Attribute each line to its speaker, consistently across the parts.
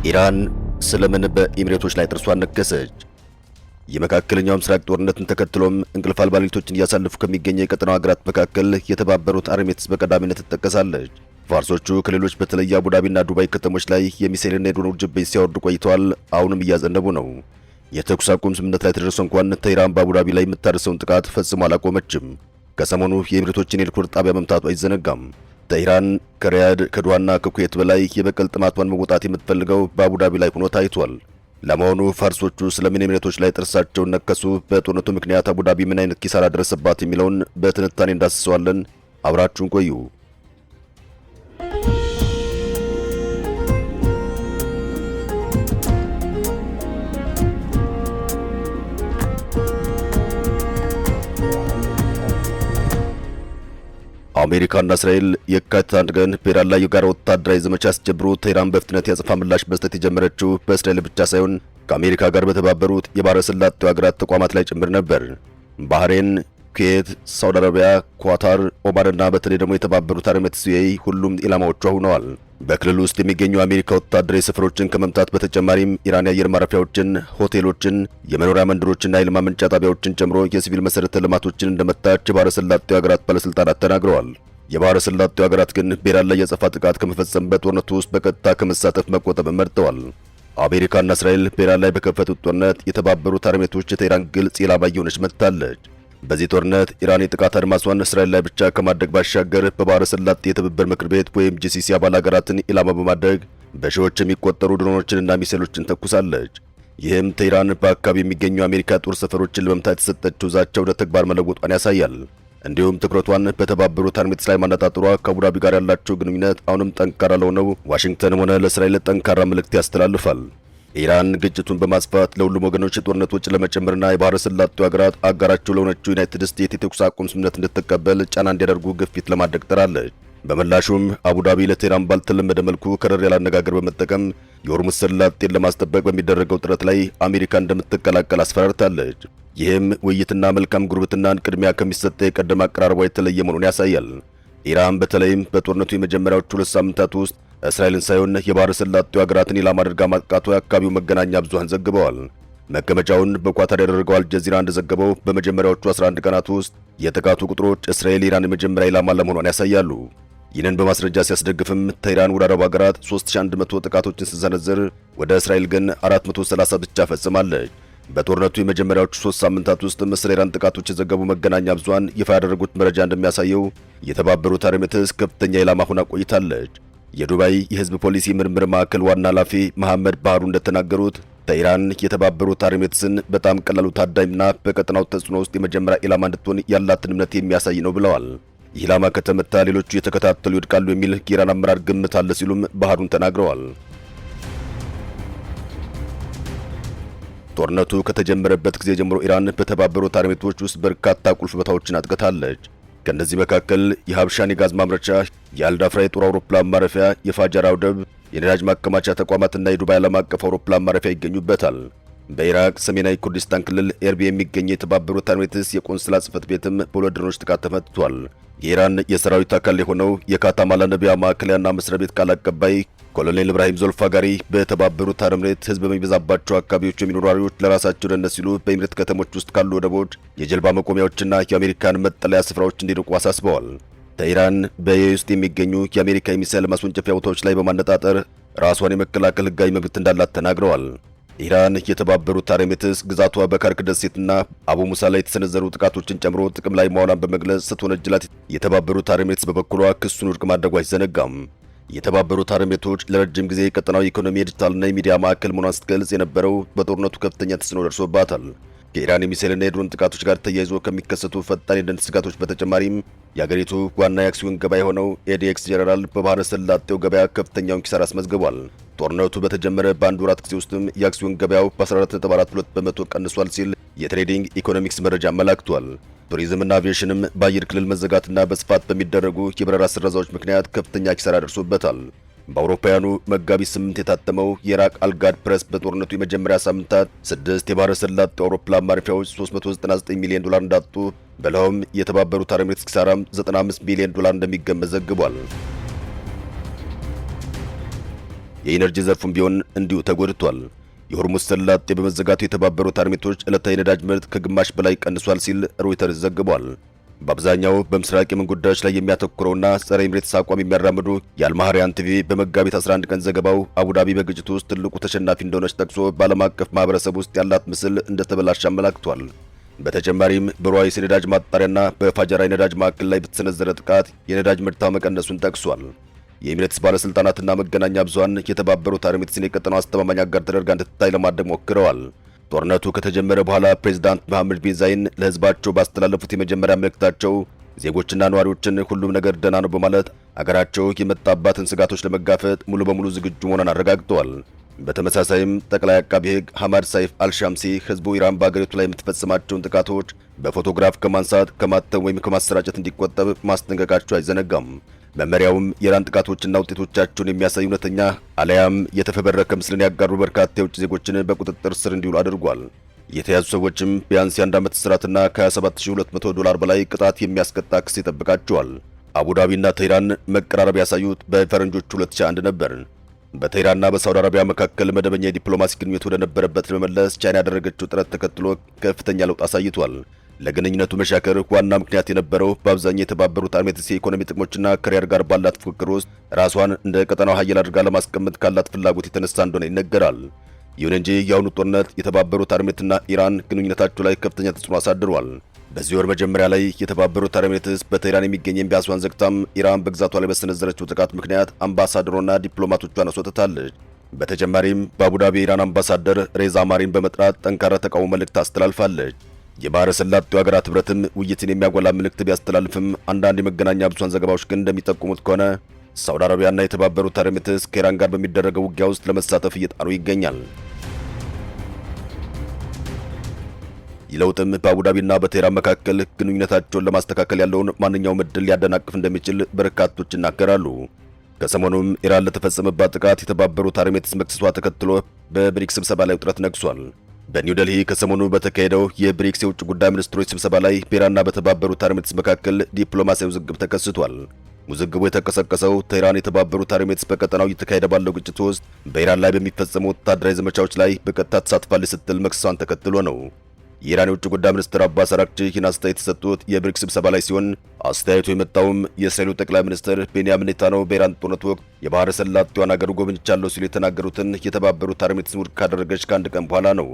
Speaker 1: ኢራን ስለምን በኢሚሬቶች ላይ ጥርሷን ነከሰች? የመካከለኛው ምስራቅ ጦርነትን ተከትሎም እንቅልፍ አልባ ሌሊቶችን እያሳለፉ ከሚገኙ የቀጠናው ሀገራት መካከል የተባበሩት አረብ ኤሚሬትስ በቀዳሚነት ትጠቀሳለች። ፋርሶቹ ከሌሎች በተለይ አቡዳቢና ዱባይ ከተሞች ላይ የሚሳኤልና የድሮን ውርጅብኝ ሲያወርዱ ቆይተዋል። አሁንም እያዘነቡ ነው። የተኩስ አቁም ስምምነት ላይ ተደርሶ እንኳን ተኢራን በአቡዳቢ ላይ የምታደርሰውን ጥቃት ፈጽሞ አላቆመችም። ከሰሞኑ የኤሚሬቶችን የኤሌክትሪክ ጣቢያ መምታቱ አይዘነጋም። ተኢራን ከሪያድ ከዱሃና ከኩዌት በላይ የበቀል ጥማቷን መውጣት የምትፈልገው በአቡዳቢ ላይ ሆኖ ታይቷል። ለመሆኑ ፋርሶቹ ስለምን ኤሚሬቶች ላይ ጥርሳቸውን ነከሱ? በጦርነቱ ምክንያት አቡዳቢ ምን አይነት ኪሳራ ደረሰባት? የሚለውን በትንታኔ እንዳስሰዋለን። አብራችሁን ቆዩ። አሜሪካና እስራኤል የካቲት 1 ቀን በኢራን ላይ የጋራ ወታደራዊ ዘመቻ ሲጀምሩ ተኢራን በፍጥነት ያጸፋ ምላሽ መስጠት የጀመረችው በእስራኤል ብቻ ሳይሆን ከአሜሪካ ጋር በተባበሩት የባህረ ሰላጤው ሀገራት ተቋማት ላይ ጭምር ነበር። ባህሬን፣ ኩዌት፣ ሳውዲ አረቢያ፣ ኳታር፣ ኦማንና በተለይ ደግሞ የተባበሩት አረብ ኤሚሬትስ ሁሉም ኢላማዎቿ ሆነዋል። በክልሉ ውስጥ የሚገኙ የአሜሪካ ወታደራዊ ስፍሮችን ከመምታት በተጨማሪም ኢራን የአየር ማረፊያዎችን፣ ሆቴሎችን፣ የመኖሪያ መንደሮችና የኃይል ማመንጫ ጣቢያዎችን ጨምሮ የሲቪል መሰረተ ልማቶችን እንደመታች የባህረ ሰላጤው ሀገራት ባለስልጣናት ተናግረዋል። የባህረ ሰላጤው ሀገራት ግን በኢራን ላይ የአጸፋ ጥቃት ከመፈጸም በጦርነቱ ውስጥ በቀጥታ ከመሳተፍ መቆጠብ መርጠዋል። አሜሪካና እስራኤል በኢራን ላይ በከፈቱት ጦርነት የተባበሩት አረብ ኤሚሬቶች የቴህራን ግልጽ ኢላማ እየሆነች መጥታለች። በዚህ ጦርነት ኢራን የጥቃት አድማሷን እስራኤል ላይ ብቻ ከማድረግ ባሻገር በባህረ ሰላጤ የትብብር ምክር ቤት ወይም ጂሲሲ አባል ሀገራትን ኢላማ በማድረግ በሺዎች የሚቆጠሩ ድሮኖችንና ሚሳኤሎችን ተኩሳለች። ይህም ተኢራን በአካባቢ የሚገኙ የአሜሪካ ጦር ሰፈሮችን ለመምታት የሰጠችው ዛቻ ወደ ተግባር መለወጧን ያሳያል። እንዲሁም ትኩረቷን በተባበሩት አረብ ኤሚሬትስ ላይ ማነጣጠሯ ከአቡዳቢ ጋር ያላቸው ግንኙነት አሁንም ጠንካራ ለሆነው ዋሽንግተንም ሆነ ለእስራኤል ጠንካራ መልእክት ያስተላልፋል። ኢራን ግጭቱን በማስፋት ለሁሉም ወገኖች የጦርነት ወጪ ለመጨመርና የባህረ ሰላጤው ሀገራት አጋራቸው ለሆነችው ዩናይትድ ስቴትስ የተኩስ አቁም ስምምነት እንድትቀበል ጫና እንዲያደርጉ ግፊት ለማድረግ ጥራለች። በምላሹም አቡዳቢ ለቴህራን ባልተለመደ መልኩ ከረር ያለ አነጋገር በመጠቀም የሆርሙዝ ሰላጤን ለማስጠበቅ በሚደረገው ጥረት ላይ አሜሪካ እንደምትቀላቀል አስፈራርታለች። ይህም ውይይትና መልካም ጉርብትናን ቅድሚያ ከሚሰጠ የቀደመ አቀራረቧ የተለየ መሆኑን ያሳያል። ኢራን በተለይም በጦርነቱ የመጀመሪያዎቹ 2 ሳምንታት ውስጥ እስራኤልን ሳይሆን የባህረ ሰላጤው ሀገራትን ኢላማ አድርጋ ማጥቃቷ የአካባቢው መገናኛ ብዙሃን ዘግበዋል። መቀመጫውን በኳታር ያደረገው አልጀዚራ እንደዘገበው በመጀመሪያዎቹ 11 ቀናት ውስጥ የጥቃቱ ቁጥሮች እስራኤል ኢራን የመጀመሪያ ኢላማ ለመሆኗን ያሳያሉ። ይህንን በማስረጃ ሲያስደግፍም ተኢራን ወደ አረብ ሀገራት 3100 ጥቃቶችን ስትሰነዝር ወደ እስራኤል ግን 430 ብቻ ፈጽማለች። በጦርነቱ የመጀመሪያዎቹ 3 ሳምንታት ውስጥ ስለ ኢራን ጥቃቶች የዘገቡ መገናኛ ብዙሃን ይፋ ያደረጉት መረጃ እንደሚያሳየው የተባበሩት አረብ ኤሚሬትስ ከፍተኛ ኢላማ ሆና ቆይታለች። የዱባይ የህዝብ ፖሊሲ ምርምር ማዕከል ዋና ኃላፊ መሐመድ ባህሩ እንደተናገሩት ተኢራን የተባበሩት አረብ ኤሚሬትስን በጣም ቀላሉ ታዳኝና በቀጠናው ተጽዕኖ ውስጥ የመጀመሪያ ኢላማ እንድትሆን ያላትን እምነት የሚያሳይ ነው ብለዋል። ይህ ኢላማ ከተመታ ሌሎቹ የተከታተሉ ይወድቃሉ የሚል የኢራን አመራር ግምት አለ ሲሉም ባህሩን ተናግረዋል። ጦርነቱ ከተጀመረበት ጊዜ ጀምሮ ኢራን በተባበሩት አረብ ኤሚሬቶች ውስጥ በርካታ ቁልፍ ቦታዎችን አጥቅታለች። ከእነዚህ መካከል የሀብሻን የጋዝ ማምረቻ፣ የአልዳፍራ የጦር አውሮፕላን ማረፊያ፣ የፋጀራ ወደብ፣ የነዳጅ ማከማቻ ተቋማትና የዱባይ ዓለም አቀፍ አውሮፕላን ማረፊያ ይገኙበታል። በኢራቅ ሰሜናዊ ኩርዲስታን ክልል ኤርቢ የሚገኝ የተባበሩት አረብ ኤሚሬትስ የቆንስላ ጽሕፈት ቤትም በሁለት ድሮኖች ጥቃት ተመትቷል። የኢራን የሰራዊት አካል የሆነው የካታም አልአነቢያ ማዕከላዊና መስሪያ ቤት ቃል አቀባይ ኮሎኔል ኢብራሂም ዞልፋጋሪ በተባበሩት አረብ ኤሚሬትስ ሕዝብ በሚበዛባቸው አካባቢዎች የሚኖሩ ነዋሪዎች ለራሳቸው ደህንነት ሲሉ በኤሚሬት ከተሞች ውስጥ ካሉ ወደቦች፣ የጀልባ መቆሚያዎችና የአሜሪካን መጠለያ ስፍራዎች እንዲርቁ አሳስበዋል። ተኢራን በዩኤኢ ውስጥ የሚገኙ የአሜሪካ የሚሳኤል ማስወንጨፊያ ቦታዎች ላይ በማነጣጠር ራሷን የመከላከል ሕጋዊ መብት እንዳላት ተናግረዋል። ኢራን የተባበሩት አረብ ኤሚሬትስ ግዛቷ በካርክ ደሴትና አቡ ሙሳ ላይ የተሰነዘሩ ጥቃቶችን ጨምሮ ጥቅም ላይ መዋሏን በመግለጽ ስትወነጅላት፣ የተባበሩት አረብ ኤሚሬትስ በበኩሏ ክሱን ውድቅ ማድረጉ አይዘነጋም። የተባበሩት አረብ ኤሚሬቶች ለረጅም ጊዜ የቀጠናው ኢኮኖሚ፣ የዲጂታልና የሚዲያ ማዕከል መሆኗን ስትገልጽ የነበረው በጦርነቱ ከፍተኛ ተጽዕኖ ደርሶባታል። ከኢራን የሚሳኤልና የድሮን ጥቃቶች ጋር ተያይዞ ከሚከሰቱ ፈጣን የደህንነት ስጋቶች በተጨማሪም የአገሪቱ ዋና የአክሲዮን ገበያ የሆነው ኤዲኤክስ ጀነራል በባህረ ሰላጤው ገበያ ከፍተኛውን ኪሳራ አስመዝግቧል። ጦርነቱ በተጀመረ በአንድ ወራት ጊዜ ውስጥም የአክሲዮን ገበያው በ14.42 በመቶ ቀንሷል ሲል የትሬዲንግ ኢኮኖሚክስ መረጃ አመላክቷል። ቱሪዝምና አቪዬሽንም በአየር ክልል መዘጋትና በስፋት በሚደረጉ የበረራ ስረዛዎች ምክንያት ከፍተኛ ኪሳራ ደርሶበታል። በአውሮፓውያኑ መጋቢት 8 የታተመው የኢራቅ አልጋድ ፕሬስ በጦርነቱ የመጀመሪያ ሳምንታት 6 የባህረ ሰላጤው አውሮፕላን ማረፊያዎች 399 ሚሊዮን ዶላር እንዳጡ በለውም የተባበሩት አረብ ኤሚሬትስ ኪሳራም 95 ሚሊዮን ዶላር እንደሚገመት ዘግቧል። የኢነርጂ ዘርፉም ቢሆን እንዲሁ ተጎድቷል። የሆርሙዝ ሰላጤ በመዘጋቱ የተባበሩት አረብ ኤሚሬቶች ዕለታዊ ነዳጅ ምርት ከግማሽ በላይ ቀንሷል ሲል ሮይተርስ ዘግቧል። በአብዛኛው በምስራቅ የመን ጉዳዮች ላይ የሚያተኩረውና ጸረ ኤሚሬትስ አቋም የሚያራምዱ የአልማህሪያን ቲቪ በመጋቢት 11 ቀን ዘገባው አቡዳቢ በግጭቱ ውስጥ ትልቁ ተሸናፊ እንደሆነች ጠቅሶ በዓለም አቀፍ ማህበረሰብ ውስጥ ያላት ምስል እንደተበላሸ አመላክቷል። በተጨማሪም በሩዋይስ የነዳጅ ማጣሪያና በፋጀራ የነዳጅ ማዕከል ላይ በተሰነዘረ ጥቃት የነዳጅ ምርታ መቀነሱን ጠቅሷል። የኤሚሬትስ ባለስልጣናትና መገናኛ ብዙሃን የተባበሩት አረብ ኤሚሬትስን የቀጠናው አስተማማኝ አጋር ተደርጋ እንድትታይ ለማድረግ ሞክረዋል። ጦርነቱ ከተጀመረ በኋላ ፕሬዝዳንት መሐመድ ቢን ዛይን ለህዝባቸው ባስተላለፉት የመጀመሪያ መልእክታቸው ዜጎችና ነዋሪዎችን ሁሉም ነገር ደህና ነው በማለት አገራቸው የመጣባትን ስጋቶች ለመጋፈጥ ሙሉ በሙሉ ዝግጁ መሆኗን አረጋግጠዋል። በተመሳሳይም ጠቅላይ አቃቢ ሕግ ሐማድ ሳይፍ አልሻምሲ ህዝቡ ኢራን በአገሪቱ ላይ የምትፈጽማቸውን ጥቃቶች በፎቶግራፍ ከማንሳት ከማተም ወይም ከማሰራጨት እንዲቆጠብ ማስጠንቀቃቸው አይዘነጋም። መመሪያውም የኢራን ጥቃቶችና ውጤቶቻቸውን የሚያሳይ እውነተኛ አለያም የተፈበረከ ምስልን ያጋሩ በርካታ የውጭ ዜጎችን በቁጥጥር ስር እንዲውሉ አድርጓል። የተያዙ ሰዎችም ቢያንስ የ1 ዓመት እስራትና ከ27200 በላይ ቅጣት የሚያስቀጣ ክስ ይጠብቃቸዋል። አቡዳቢና ቴህራን መቀራረብ ያሳዩት በፈረንጆቹ 2001 ነበር። በቴህራንና በሳውዲ አረቢያ መካከል መደበኛ የዲፕሎማሲ ግንኙነት ወደ ነበረበት ለመመለስ ቻይና ያደረገችው ጥረት ተከትሎ ከፍተኛ ለውጥ አሳይቷል። ለግንኙነቱ መሻከር ዋና ምክንያት የነበረው በአብዛኛው የተባበሩት አረብ ኤሚሬትስ የኢኮኖሚ ጥቅሞችና ከሪያድ ጋር ባላት ፉክክር ውስጥ ራሷን እንደ ቀጠናው ኃያል አድርጋ ለማስቀመጥ ካላት ፍላጎት የተነሳ እንደሆነ ይነገራል። ይሁን እንጂ የአሁኑ ጦርነት የተባበሩት አረብ ኤሚሬትና ኢራን ግንኙነታቸው ላይ ከፍተኛ ተጽዕኖ አሳድሯል። በዚህ ወር መጀመሪያ ላይ የተባበሩት አረብ ኤሚሬትስ በቴህራን የሚገኝ ኤምባሲዋን ዘግታም ኢራን በግዛቷ ላይ በሰነዘረችው ጥቃት ምክንያት አምባሳደሯና ዲፕሎማቶቿን አስወጥታለች። በተጨማሪም በአቡዳቢ የኢራን አምባሳደር ሬዛ ማሪን በመጥራት ጠንካራ ተቃውሞ መልእክት አስተላልፋለች። የባህረ ሰላጤው ሀገራት ህብረትም ውይይትን የሚያጎላ መልእክት ቢያስተላልፍም አንዳንድ የመገናኛ ብዙሃን ዘገባዎች ግን እንደሚጠቁሙት ከሆነ ሳውዲ አረቢያና የተባበሩት አረብ ኤሚሬትስ ከኢራን ጋር በሚደረገው ውጊያ ውስጥ ለመሳተፍ እየጣሩ ይገኛል። ይህ ለውጥም በአቡዳቢና በቴህራን መካከል ግንኙነታቸውን ለማስተካከል ያለውን ማንኛውም ዕድል ሊያደናቅፍ እንደሚችል በርካቶች ይናገራሉ። ከሰሞኑም ኢራን ለተፈጸመባት ጥቃት የተባበሩት አረብ ኤሚሬትስ መክሰሷ ተከትሎ በብሪክስ ስብሰባ ላይ ውጥረት ነግሷል። በኒው ዴልሂ ከሰሞኑ በተካሄደው የብሪክስ የውጭ ጉዳይ ሚኒስትሮች ስብሰባ ላይ በኢራንና በተባበሩት አረብ ኤሚሬትስ መካከል ዲፕሎማሲያዊ ውዝግብ ተከስቷል። ውዝግቡ የተቀሰቀሰው ቴህራን የተባበሩት አረብ ኤሚሬትስ በቀጠናው እየተካሄደ ባለው ግጭት ውስጥ በኢራን ላይ በሚፈጸሙ ወታደራዊ ዘመቻዎች ላይ በቀጥታ ተሳትፋለች ስትል መክሰሷን ተከትሎ ነው። የኢራን የውጭ ጉዳይ ሚኒስትር አባስ አራግቺ ይህን አስተያየት የሰጡት የብሪክስ ስብሰባ ላይ ሲሆን አስተያየቱ የመጣውም የእስራኤሉ ጠቅላይ ሚኒስትር ቤንያሚን ኔታንያሁ በኢራን ጦርነት ወቅት የባህረ ሰላጤዋን አገር ጎብኝቻለሁ ሲሉ የተናገሩትን የተባበሩት አረብ ኤሚሬትስን ውድቅ ካደረገች ከአንድ ቀን በኋላ ነው።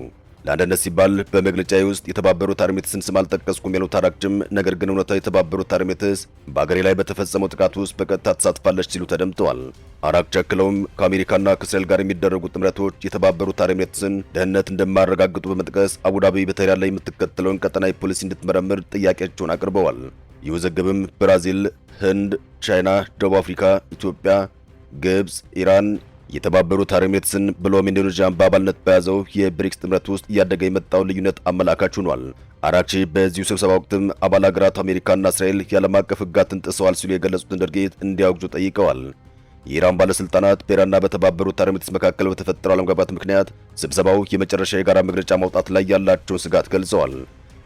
Speaker 1: ለአንድነት ሲባል በመግለጫዬ ውስጥ የተባበሩት አረብ ኤሚሬትስን ስም አልጠቀስኩም ያሉት አራግቺም ነገር ግን እውነታው የተባበሩት አረብ ኤሚሬትስ በአገሬ ላይ በተፈጸመው ጥቃት ውስጥ በቀጥታ ተሳትፋለች ሲሉ ተደምጠዋል። አራግቺ አክለውም ከአሜሪካና ከእስራኤል ጋር የሚደረጉ ጥምረቶች የተባበሩት አረብ ኤሚሬትስን ደህንነት እንደማያረጋግጡ በመጥቀስ አቡዳቢ በቴህራን ላይ የምትከተለውን ቀጠናዊ ፖሊሲ እንድትመረምር ጥያቄያቸውን አቅርበዋል። ይህ ውዝግብም ብራዚል፣ ህንድ፣ ቻይና፣ ደቡብ አፍሪካ፣ ኢትዮጵያ፣ ግብጽ፣ ኢራን የተባበሩት አረብ ኤሚሬትስን ብሎም ኢንዶኔዥያን በአባልነት በያዘው የብሪክስ ጥምረት ውስጥ እያደገ የመጣው ልዩነት አመላካች ሆኗል። አራግቺ በዚሁ ስብሰባ ወቅትም አባል ሀገራት አሜሪካና እስራኤል የዓለም አቀፍ ሕግጋትን ጥሰዋል ሲሉ የገለጹትን ድርጊት እንዲያወግዙ ጠይቀዋል። የኢራን ባለስልጣናት በኢራንና በተባበሩት አረብ ኤሚሬትስ መካከል በተፈጠረው አለመግባባት ምክንያት ስብሰባው የመጨረሻ የጋራ መግለጫ ማውጣት ላይ ያላቸውን ስጋት ገልጸዋል።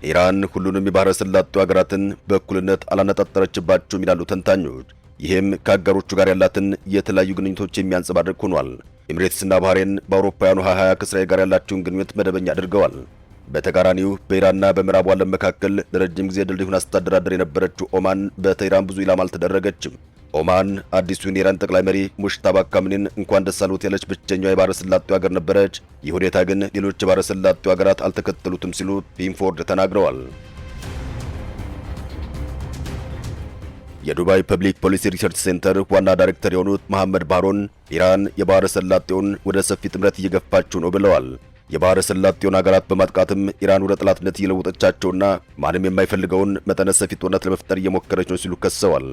Speaker 1: ኢራን ሁሉንም የባህረ ሰላጤው ሀገራትን በእኩልነት አላነጣጠረችባቸውም ይላሉ ተንታኞች። ይህም ከአጋሮቹ ጋር ያላትን የተለያዩ ግንኙነቶች የሚያንጸባርቅ ሆኗል። ኤሚሬትስና ባህሬን በአውሮፓውያኑ 2020 ከእስራኤል ጋር ያላቸውን ግንኙነት መደበኛ አድርገዋል። በተቃራኒው በኢራንና በምዕራቡ ዓለም መካከል ለረጅም ጊዜ ድልድይ ሆና ስትተዳደር የነበረችው ኦማን በቴህራን ብዙ ኢላማ አልተደረገችም። ኦማን አዲሱን የኢራን ጠቅላይ መሪ ሙሽታባ ካሚኒን እንኳን ደስ አሎት ያለች ብቸኛዋ የባህረ ሰላጤው ሀገር ነበረች። ይህ ሁኔታ ግን ሌሎች የባህረ ሰላጤው ሀገራት አልተከተሉትም ሲሉ ፒንፎርድ ተናግረዋል። የዱባይ ፐብሊክ ፖሊሲ ሪሰርች ሴንተር ዋና ዳይሬክተር የሆኑት መሐመድ ባሮን ኢራን የባህረ ሰላጤውን ወደ ሰፊ ጥምረት እየገፋችው ነው ብለዋል። የባህረ ሰላጤውን ሀገራት በማጥቃትም ኢራን ወደ ጠላትነት እየለወጠቻቸውና ማንም የማይፈልገውን መጠነ ሰፊ ጦርነት ለመፍጠር እየሞከረች ነው ሲሉ ከሰዋል።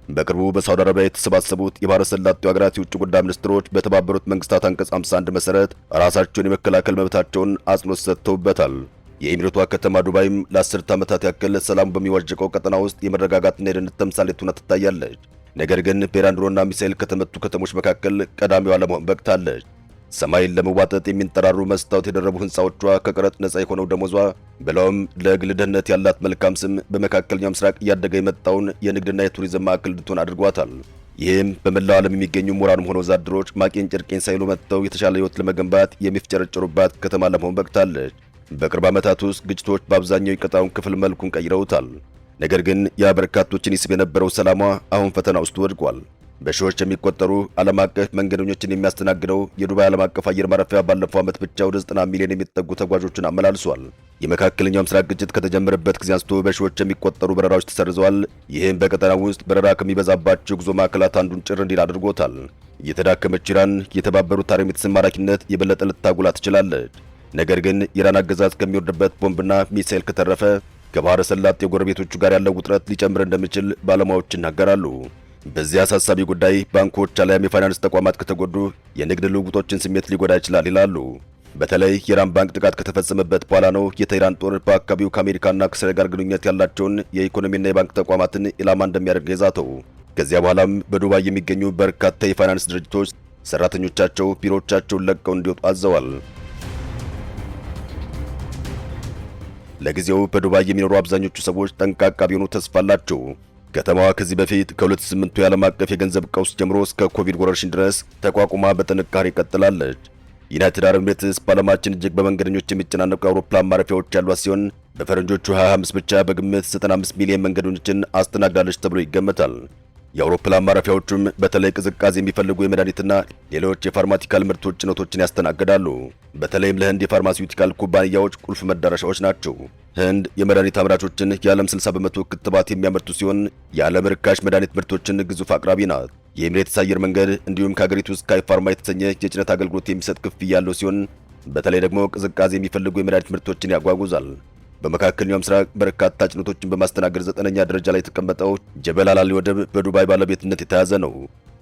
Speaker 1: በቅርቡ በሳውዲ አረቢያ የተሰባሰቡት የባህረ ሰላጤው ሀገራት የውጭ ጉዳይ ሚኒስትሮች በተባበሩት መንግስታት አንቀጽ 51 መሰረት ራሳቸውን የመከላከል መብታቸውን አጽንኦት ሰጥተውበታል። የኤሚሬቷ ከተማ ዱባይም ለ10 ዓመታት ያክል ሰላም በሚዋዥቀው ቀጠና ውስጥ የመረጋጋትና የደህንነት ተምሳሌት ሆና ትታያለች። ነገር ግን በኢራን ድሮንና ሚሳኤል ከተመቱ ከተሞች መካከል ቀዳሚዋ ለመሆን በቅታለች። ሰማይን ለመዋጠጥ የሚንጠራሩ መስታወት የደረቡ ህንፃዎቿ፣ ከቀረጥ ነፃ የሆነው ደሞዟ ብለውም ለግል ደህንነት ያላት መልካም ስም በመካከለኛው ምስራቅ እያደገ የመጣውን የንግድና የቱሪዝም ማዕከል እንድትሆን አድርጓታል። ይህም በመላው ዓለም የሚገኙ ምሁራንም ሆነ ወዛደሮች ማቄን ጨርቄን ሳይሉ መጥተው የተሻለ ሕይወት ለመገንባት የሚፍጨረጨሩባት ከተማ ለመሆን በቅታለች። በቅርብ ዓመታት ውስጥ ግጭቶች በአብዛኛው የቀጣውን ክፍል መልኩን ቀይረውታል። ነገር ግን ያ በርካቶችን ይስብ የነበረው ሰላሟ አሁን ፈተና ውስጥ ወድቋል። በሺዎች የሚቆጠሩ ዓለም አቀፍ መንገደኞችን የሚያስተናግደው የዱባይ ዓለም አቀፍ አየር ማረፊያ ባለፈው ዓመት ብቻ ወደ 90 ሚሊዮን የሚጠጉ ተጓዦችን አመላልሷል። የመካከለኛው ምስራቅ ግጭት ከተጀመረበት ጊዜ አንስቶ በሺዎች የሚቆጠሩ በረራዎች ተሰርዘዋል። ይህም በቀጠናው ውስጥ በረራ ከሚበዛባቸው ጉዞ ማዕከላት አንዱን ጭር እንዲል አድርጎታል። የተዳከመች ኢራን የተባበሩት አረብ ኤሚሬትስን ማራኪነት የበለጠ ልታጉላ ትችላለች። ነገር ግን ኢራን አገዛዝ ከሚወርድበት ቦምብና ሚሳኤል ከተረፈ ከባህረ ሰላጤ ጎረቤቶቹ ጋር ያለው ውጥረት ሊጨምር እንደሚችል ባለሙያዎች ይናገራሉ። በዚህ አሳሳቢ ጉዳይ ባንኮች አሊያም የፋይናንስ ተቋማት ከተጎዱ የንግድ ልውውጦችን ስሜት ሊጎዳ ይችላል ይላሉ። በተለይ የኢራን ባንክ ጥቃት ከተፈጸመበት በኋላ ነው የቴህራን ጦር በአካባቢው ከአሜሪካና ከእስራኤል ጋር ግንኙነት ያላቸውን የኢኮኖሚና የባንክ ተቋማትን ኢላማ እንደሚያደርግ የዛተው። ከዚያ በኋላም በዱባይ የሚገኙ በርካታ የፋይናንስ ድርጅቶች ሰራተኞቻቸው ቢሮዎቻቸውን ለቀው እንዲወጡ አዘዋል። ለጊዜው በዱባይ የሚኖሩ አብዛኞቹ ሰዎች ጠንቃቃ ቢሆኑ ተስፋ አላቸው። ከተማዋ ከዚህ በፊት ከ2008 የዓለም አቀፍ የገንዘብ ቀውስ ጀምሮ እስከ ኮቪድ ወረርሽኝ ድረስ ተቋቁማ በጥንካሬ ቀጥላለች። ዩናይትድ አረብ ኤሚሬትስ በዓለማችን እጅግ በመንገደኞች የሚጨናነቁ የአውሮፕላን ማረፊያዎች ያሏት ሲሆን በፈረንጆቹ 2025 ብቻ በግምት 95 ሚሊዮን መንገደኞችን አስተናግዳለች ተብሎ ይገመታል። የአውሮፕላን ማረፊያዎቹም በተለይ ቅዝቃዜ የሚፈልጉ የመድኃኒትና ሌሎች የፋርማቲካል ምርቶች ጭነቶችን ያስተናግዳሉ። በተለይም ለህንድ የፋርማሲውቲካል ኩባንያዎች ቁልፍ መዳረሻዎች ናቸው። ህንድ የመድኃኒት አምራቾችን የዓለም 60 በመቶ ክትባት የሚያመርቱ ሲሆን የዓለም ርካሽ መድኃኒት ምርቶችን ግዙፍ አቅራቢ ናት። የኤሚሬትስ አየር መንገድ እንዲሁም ከሀገሪቱ ስካይ ፋርማ የተሰኘ የጭነት አገልግሎት የሚሰጥ ክፍያ ያለው ሲሆን በተለይ ደግሞ ቅዝቃዜ የሚፈልጉ የመድኃኒት ምርቶችን ያጓጉዛል። በመካከለኛው ምስራቅ በርካታ ጭነቶችን በማስተናገድ 9ኛ ደረጃ ላይ የተቀመጠው ጀበል አል አሊ ወደብ በዱባይ ባለቤትነት የተያዘ ነው።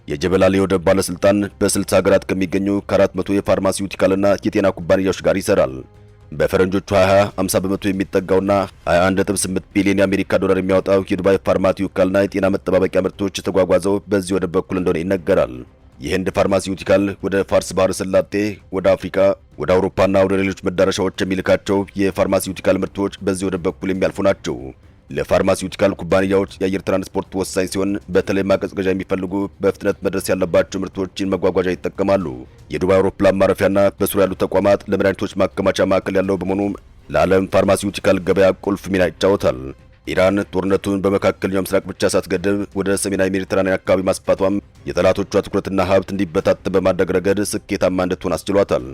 Speaker 1: የጀበል አሊ ወደብ ባለስልጣን በ60 ሀገራት ከሚገኙ ከ400 የፋርማሲውቲካልና የጤና ኩባንያዎች ጋር ይሰራል። በፈረንጆቹ 50 በመቶ የሚጠጋውና 21.8 ቢሊዮን የአሜሪካ ዶላር የሚያወጣው የዱባይ ፋርማሲውቲካልና የጤና መጠባበቂያ ምርቶች የተጓጓዘው በዚህ ወደብ በኩል እንደሆነ ይነገራል። የህንድ ፋርማሲውቲካል ወደ ፋርስ ባህረ ሰላጤ፣ ወደ አፍሪካ፣ ወደ አውሮፓና ወደ ሌሎች መዳረሻዎች የሚልካቸው የፋርማሲውቲካል ምርቶች በዚህ ወደብ በኩል የሚያልፉ ናቸው። ለፋርማሲውቲካል ኩባንያዎች የአየር ትራንስፖርት ወሳኝ ሲሆን በተለይ ማቀዝቀዣ የሚፈልጉ በፍጥነት መድረስ ያለባቸው ምርቶችን መጓጓዣ ይጠቀማሉ። የዱባይ አውሮፕላን ማረፊያና በስሩ ያሉ ተቋማት ለመድኃኒቶች ማከማቻ ማዕከል ያለው በመሆኑ ለዓለም ፋርማሲውቲካል ገበያ ቁልፍ ሚና ይጫወታል። ኢራን ጦርነቱን በመካከለኛው ምስራቅ ብቻ ሳትገድብ ወደ ሰሜናዊ ሜዲትራኒያን አካባቢ ማስፋቷም የጠላቶቿ ትኩረትና ሀብት እንዲበታተን በማድረግ ረገድ ስኬታማ እንድትሆን አስችሏታል።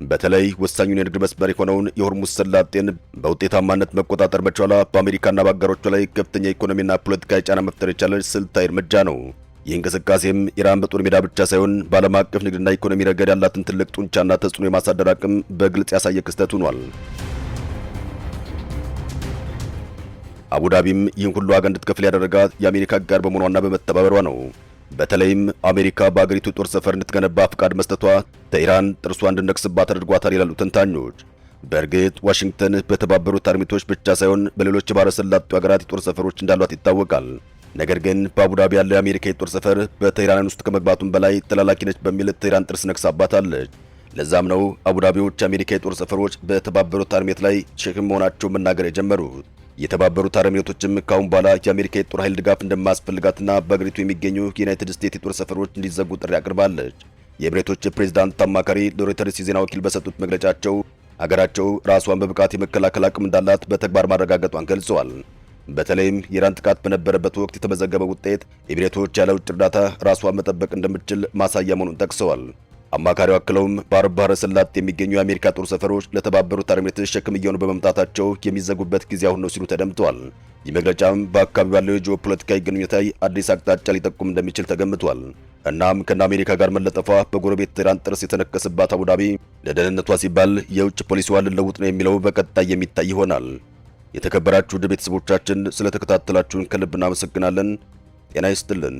Speaker 1: በተለይ ወሳኙን የንግድ መስመር የሆነውን የሆርሙዝ ሰላጤን በውጤታማነት መቆጣጠር መቻሏ በአሜሪካና በአጋሮቿ ላይ ከፍተኛ ኢኮኖሚና ፖለቲካዊ ጫና መፍጠር የቻለች ስልታዊ እርምጃ ነው። ይህ እንቅስቃሴም ኢራን በጦር ሜዳ ብቻ ሳይሆን በዓለም አቀፍ ንግድና ኢኮኖሚ ረገድ ያላትን ትልቅ ጡንቻና ተጽዕኖ የማሳደር አቅም በግልጽ ያሳየ ክስተት ሆኗል። አቡዳቢም ይህን ሁሉ ዋጋ እንድትከፍል ያደረጋት የአሜሪካ አጋር በመሆኗና በመተባበሯ ነው። በተለይም አሜሪካ በአገሪቱ ጦር ሰፈር እንድትገነባ ፍቃድ መስጠቷ ተኢራን ጥርሷ እንድነክስባት አድርጓታል ይላሉ ተንታኞች። በእርግጥ ዋሽንግተን በተባበሩት አረብ ኤሚሬቶች ብቻ ሳይሆን በሌሎች የባህረ ሰላጤው ሀገራት የጦር ሰፈሮች እንዳሏት ይታወቃል። ነገር ግን በአቡዳቢ ያለው የአሜሪካ የጦር ሰፈር በቴህራን ውስጥ ከመግባቱም በላይ ተላላኪ ነች በሚል ቴህራን ጥርስ ነክሳባታለች። ለዛም ነው አቡዳቢዎች የአሜሪካ የጦር ሰፈሮች በተባበሩት አረብ ኤሚሬት ላይ ሸክም መሆናቸው መናገር የጀመሩት። የተባበሩት አረብ ኤሚሬቶችም ካሁን በኋላ የአሜሪካ የጦር ኃይል ድጋፍ እንደማያስፈልጋትና በአገሪቱ የሚገኙ የዩናይትድ ስቴትስ የጦር ሰፈሮች እንዲዘጉ ጥሪ አቅርባለች። የኤሚሬቶች ፕሬዝዳንት አማካሪ ለሮይተርስ የዜና ወኪል በሰጡት መግለጫቸው አገራቸው ራሷን በብቃት የመከላከል አቅም እንዳላት በተግባር ማረጋገጧን ገልጸዋል። በተለይም የኢራን ጥቃት በነበረበት ወቅት የተመዘገበው ውጤት ኤሚሬቶች ያለ ውጭ እርዳታ ራሷን መጠበቅ እንደምትችል ማሳያ መሆኑን ጠቅሰዋል። አማካሪው አክለውም በአረብ ባህረ ሰላጤ የሚገኙ የአሜሪካ ጦር ሰፈሮች ለተባበሩት አረብ ኤሚሬቶች ሸክም እየሆኑ በመምጣታቸው የሚዘጉበት ጊዜ አሁን ነው ሲሉ ተደምጠዋል። ይህ መግለጫም በአካባቢው ያለው የጂኦፖለቲካዊ ግንኙነት ላይ አዲስ አቅጣጫ ሊጠቁም እንደሚችል ተገምቷል። እናም ከነ አሜሪካ ጋር መለጠፏ በጎረቤት ቴህራን ጥርስ የተነከሰባት አቡዳቢ ለደህንነቷ ሲባል የውጭ ፖሊሲዋን ልለውጥ ነው የሚለው በቀጣይ የሚታይ ይሆናል። የተከበራችሁ ውድ ቤተሰቦቻችን ስለተከታተላችሁን ከልብ እናመሰግናለን። ጤና ይስጥልን።